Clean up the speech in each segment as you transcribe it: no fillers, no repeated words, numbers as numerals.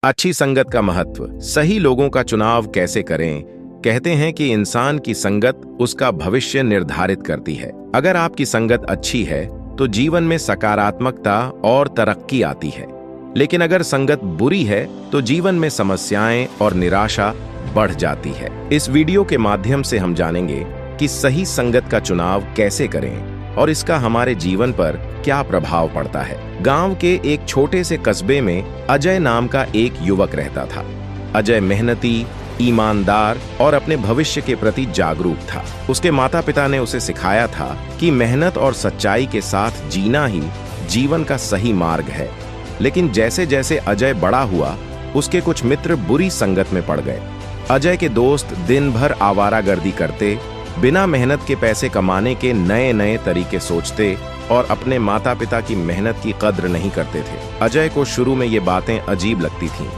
अच्छी संगत का महत्व। सही लोगों का चुनाव कैसे करें? कहते हैं कि इंसान की संगत उसका भविष्य निर्धारित करती है। अगर आपकी संगत अच्छी है तो जीवन में सकारात्मकता और तरक्की आती है, लेकिन अगर संगत बुरी है तो जीवन में समस्याएं और निराशा बढ़ जाती है। इस वीडियो के माध्यम से हम जानेंगे कि सही संगत का चुनाव कैसे करें और इसका हमारे जीवन पर क्या प्रभाव पड़ता है। गांव के एक छोटे से कस्बे में अजय नाम का एक युवक रहता था। अजय मेहनती, ईमानदार और अपने भविष्य के प्रति जागरूक था। उसके माता पिता ने उसे सिखाया था कि मेहनत और सच्चाई के साथ जीना ही जीवन का सही मार्ग है। लेकिन जैसे जैसे अजय बड़ा हुआ, उसके कुछ मित्र बुरी संगत में पड़ गए। अजय के दोस्त दिन भर आवारागर्दी करते, बिना मेहनत के पैसे कमाने के नए नए तरीके सोचते और अपने माता पिता की मेहनत की कद्र नहीं करते थे। अजय को शुरू में ये बातें अजीब लगती थीं,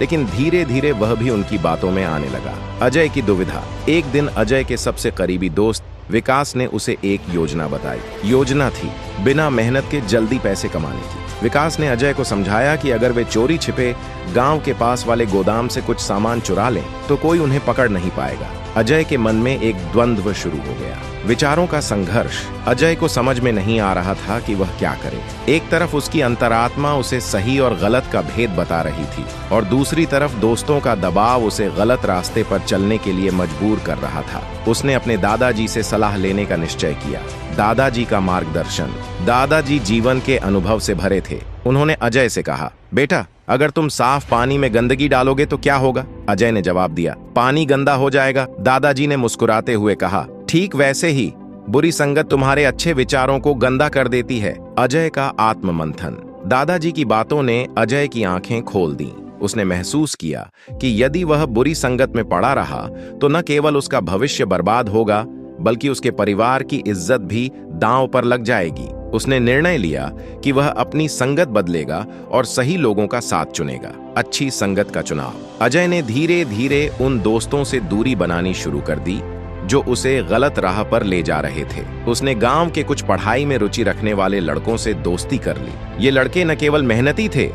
लेकिन धीरे धीरे वह भी उनकी बातों में आने लगा। अजय की दुविधा। एक दिन अजय के सबसे करीबी दोस्त विकास ने उसे एक योजना बताई। योजना थी बिना मेहनत के जल्दी पैसे कमाने की। विकास ने अजय को समझाया कि अगर वे चोरी छिपे गांव के पास वाले गोदाम से कुछ सामान चुरा लें तो कोई उन्हें पकड़ नहीं पाएगा। अजय के मन में एक द्वंद्व शुरू हो गया, विचारों का संघर्ष। अजय को समझ में नहीं आ रहा था कि वह क्या करे। एक तरफ उसकी अंतरात्मा उसे सही और गलत का भेद बता रही थी और दूसरी तरफ दोस्तों का दबाव उसे गलत रास्ते पर चलने के लिए मजबूर कर रहा था। उसने अपने दादाजी से सलाह लेने का निश्चय किया। दादाजी का मार्गदर्शन। दादाजी जीवन के अनुभव से भरे थे। उन्होंने अजय से कहा, बेटा, अगर तुम साफ पानी में गंदगी डालोगे तो क्या होगा? अजय ने जवाब दिया, पानी गंदा हो जाएगा। दादाजी ने मुस्कुराते हुए कहा, ठीक वैसे ही बुरी संगत तुम्हारे अच्छे विचारों को गंदा कर देती है। अजय का आत्ममंथन। दादाजी की बातों ने अजय की आंखें खोल दी। उसने महसूस किया कि यदि वह बुरी संगत में पड़ा रहा तो न केवल उसका भविष्य बर्बाद होगा, बल्कि उसके परिवार की इज्जत भी दांव पर लग जाएगी। उसने निर्णय लिया कि वह अपनी संगत बदलेगा और सही लोगों का साथ चुनेगा। अच्छी संगत का चुनाव। अजय ने धीरे धीरे उन दोस्तों से दूरी बनानी शुरू कर दी जो उसे गलत राह पर ले जा रहे थे। उसने गांव के कुछ पढ़ाई में रुचि रखने वाले लड़कों से दोस्ती कर ली। ये लड़के न केवल मेहनती थे,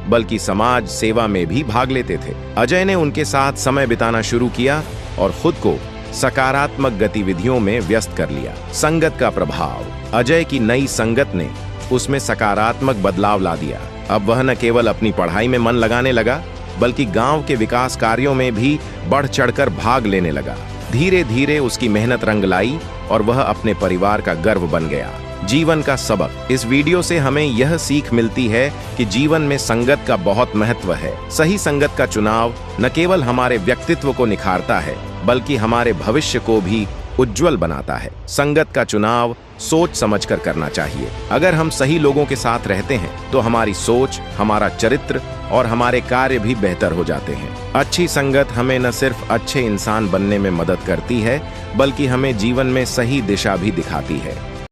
बल्कि समाज सेवा में भी भाग लेते थे। अजय ने उनके साथ समय बिताना शुरू किया और खुद को सकारात्मक गतिविधियों में व्यस्त कर लिया। संगत का प्रभाव। अजय की नई संगत ने उसमें सकारात्मक बदलाव ला दिया। अब वह न केवल अपनी पढ़ाई में मन लगाने लगा, बल्कि गांव के विकास कार्यों में भी बढ़ चढ़कर भाग लेने लगा। धीरे धीरे उसकी मेहनत रंग लाई और वह अपने परिवार का गर्व बन गया। जीवन का सबक। इस वीडियो से हमें यह सीख मिलती है कि जीवन में संगत का बहुत महत्व है। सही संगत का चुनाव न केवल हमारे व्यक्तित्व को निखारता है, बल्कि हमारे भविष्य को भी उज्जवल बनाता है। संगत का चुनाव सोच समझकर करना चाहिए। अगर हम सही लोगों के साथ रहते हैं तो हमारी सोच, हमारा चरित्र और हमारे कार्य भी बेहतर हो जाते हैं। अच्छी संगत हमें न सिर्फ अच्छे इंसान बनने में मदद करती है, बल्कि हमें जीवन में सही दिशा भी दिखाती है।